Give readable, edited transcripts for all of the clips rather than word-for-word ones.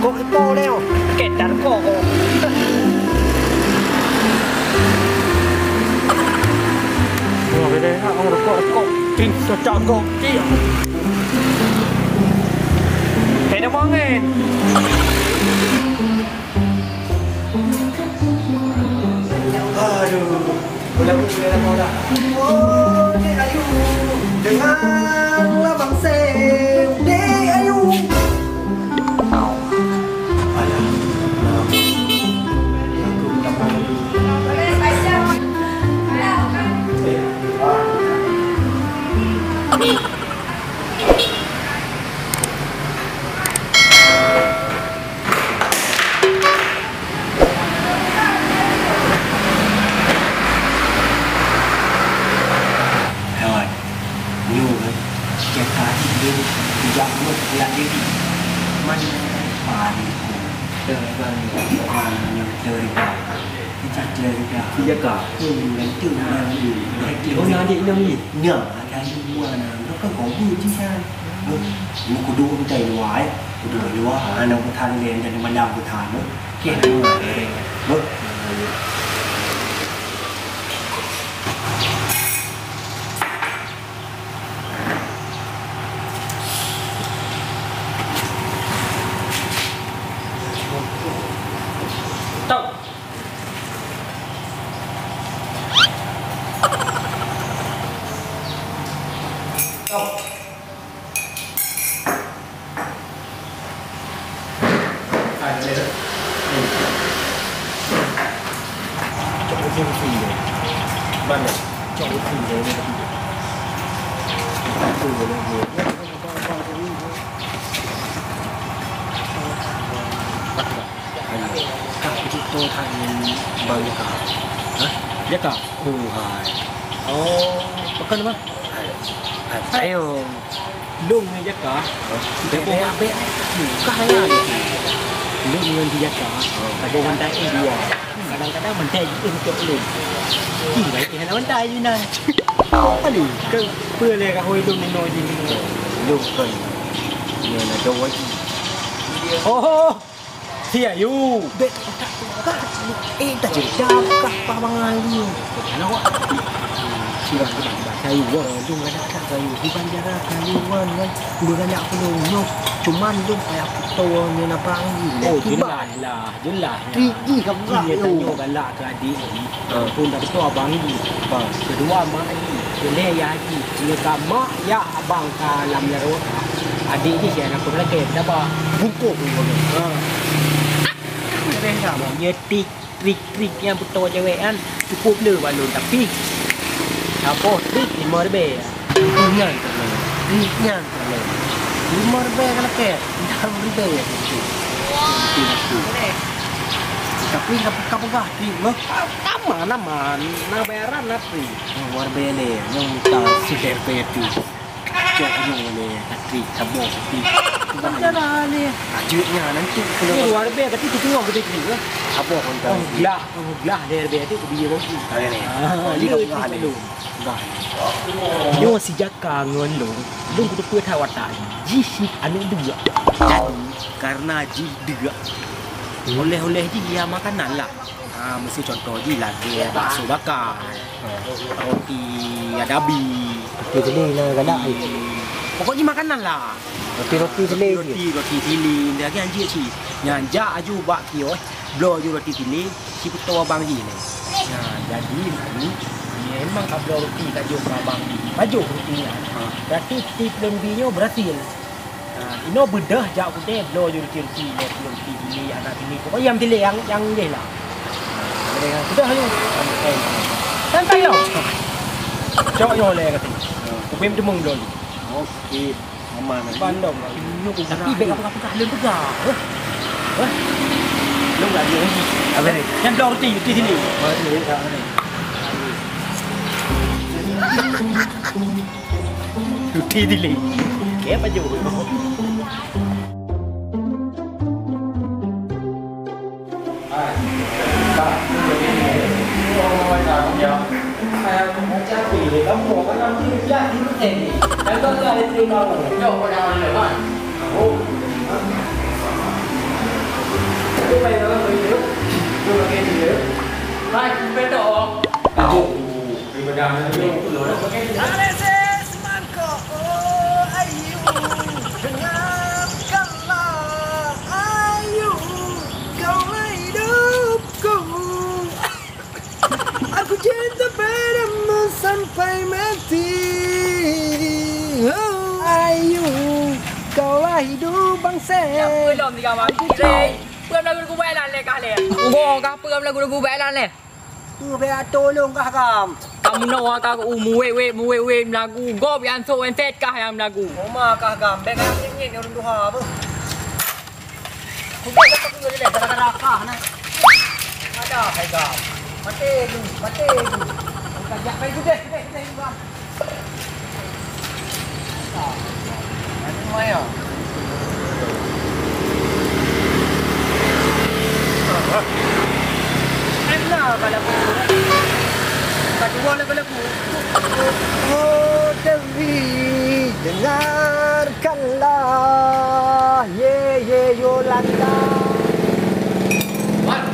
Kok ito leo. Kedar ko. Wah, beda ha ang rokok. Tin sa jago. Iya. Kaya mo ngin. Aduh. Bola. Oh, ni ayu. Dengarlah bang Sem. Dek ayu. Jaga yang tu yang ni. Oh yang adik ni. Nyam ada dua nak. Nó có vui chứ sao? Nó có đua cái tay ngoài, đua nó có than lên cho nó mình làm cái than nữa. Cái này nó Jaga. Hai. Oh, bukan apa? Ayo. Lung ni jaga. Bebek abek. Kaya ni. Lung dengan jaga. Ada bandai dua. Kadang-kadang bandai untuk lung. Baik ni bandai je nak. Ali, ke pele ka hoi lung ni no ji ni. Lung kan. Ni nak jauh lagi. Oh. Sia you. Bet tak cerita kah pamangan ni. Kenapa? Sia kita baca you orang tu ada kat you. Bukan jaga kalian kan. Bukan nak penuh. Cuman tu saya tahu ni apa ni. Oh, jelas. Gigi kamu lah. Dia tanya galak ke adik ni. Pun dah betul abang ni. Kedua mak ni. Dia ya haji. Dia mak ya abang kalam lerot. Adik ni saya nak pergi dah apa? Bungkuk pun. Dia trik yang betul cewek kan cukup le balon tapi apa trik 5 lebih ingat triknya 5 lebih kalau ke 10 lebih tapi kapag trik lo nama bayaran na trik 5 lebih le yang minta si DP tu cok yung le trik kabok trik macam ni ajutnya nanti kalau luar lebih tapi tu tengok kita trik apa pun tahu. Gelah dia tu dia lagi. Dia gelah lu. Dia masih jaga ngon lu. Lu kita punya tawatan. Jisi anu dua. Jadi karena ji dua. Oleh-oleh dia makanan lah. Mesti contoh je lah dia bakso bakar. Roti adabi. Roti sini lah gadai. Pokoknya makanan lah. Roti sini. Roti sini. Dia kan anjir sih. Nyanja aju bak kio. Blow je roti sini, si betul abang ji ni. Jadi ni memang kabel roti kat jom abang ni. Baju roti ni. Berarti tip lembinya berhasil. Ino bedah jak kita blow je roti ini anak ini. Pokoknya yang pilih yang dia lah. Bedah ni. Santai yo. Cok yo le kata. Kubim demung dulu. Okey. Aman. Bandung. Tapi beg apa-apa lem pegang. Lúc là gì ở đây em đo tí sini roti đi lì kẻ bao nhiêu thì đóng một cái năm thứ giá thì có tiền gì em có ra đi tiêu đâu vô vào nào nữa mà Aku cinta padamu sampai mati. Ayu, kaulah hidup bangsa. Belum tiga mati. Peram lagu bailan le kali. Gua kah peram lagu bailan le. Tu biar tolong kah kam. Kamu nak kah muwe lagu. Gua biar so set kah yang lagu. Oma kah kam. Bek yang ringin orang duha apa. Kau tak tahu ni le gara-gara kah na. Ada hai kam. Mati lu. Kajak baik juga. Ini maya. Enak kalau aku. Kedua lagu. Oh Dewi, dengarkanlah. Ye Yolanda. Wan.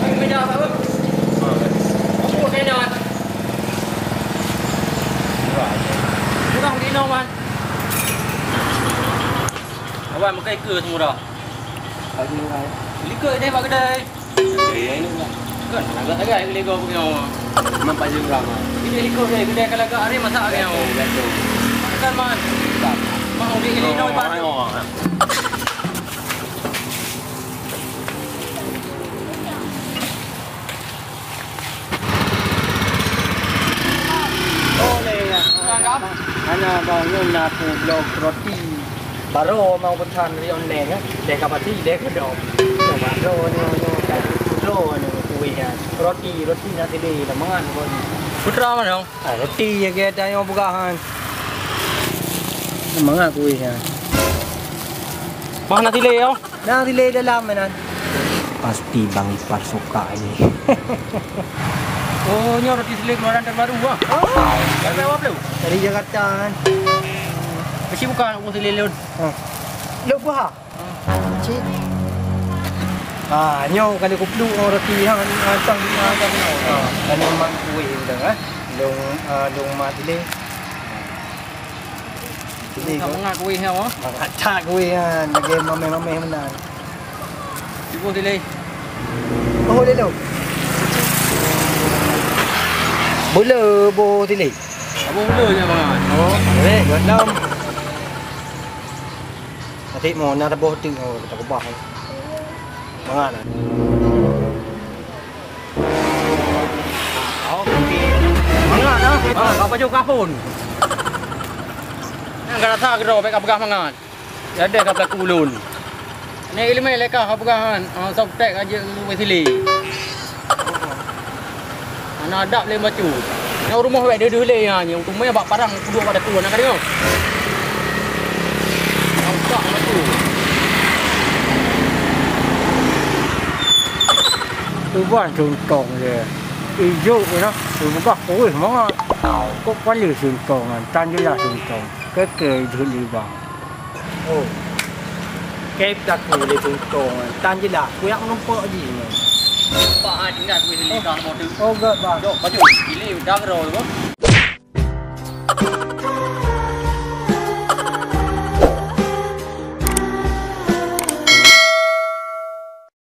Ai meja apa? Apa kena Wan? Bukan kena Wan. Awak makai ke semua dah. Lagi ni. Lika ni pak kedai. Ini Kan agak-agak lika punya. nampak juga. Ini lika ni kedai kalau agak hari masak ke yang. Kan man. Mau di ini no pak. Boleh ya. Ana bangun aku blog roti. Baru mau bertahan dari online kan. Dek apa sih dek kedom. Baru ni ni kuih kan. Roti nanti di lamangan pun. Putra mana dong? Roti ya kita yang bukaan. Lamangan kuih kan. Mana tile yo? Nanti le dalam nan. Pasti Bang Ipar suka ini. Oh, nyor roti selek keluaran terbaru wah. Oh, Kan lewat belum? dari Jakarta kan. Mesti bukan roti selek lewat. Lupa. Cik. Nyo kali ko plu roti hang tang tang nyo. Kani man kuih ito ha. Long matili. Kamu ngaku ini apa? Mangata kuih han, lagi mame menan. Ibu selek. Oh le lo. Bula bo tili. Apa mula je bang? Oh, buat lam. Nanti mau nak boh tu tak kebah. Mangan. Okey. Mangan dah. Kau baju kapun. Yang rasa kau baik apa mangan. Ada kau pelaku ulun. Ni ilmu leka kau pegangan. Softtek aja lu mesili. Anak adab le baju. Yang rumah baik dia le yang rumah bak parang dua pada tu nak kau. Nampak baju. Tu buat suntong je. Hijau tu lah. Tu buka kuih semangat. Kok paling suntong kan. Tan je lah suntong. Kekeh juli bang. Oh. Kep tak boleh tuntong. Tan je lah. Ku yang nampak je. Pak ha tinggal mesili kau mau tu. Oh, gak bang. Jom baju. Pilih dah roll tu.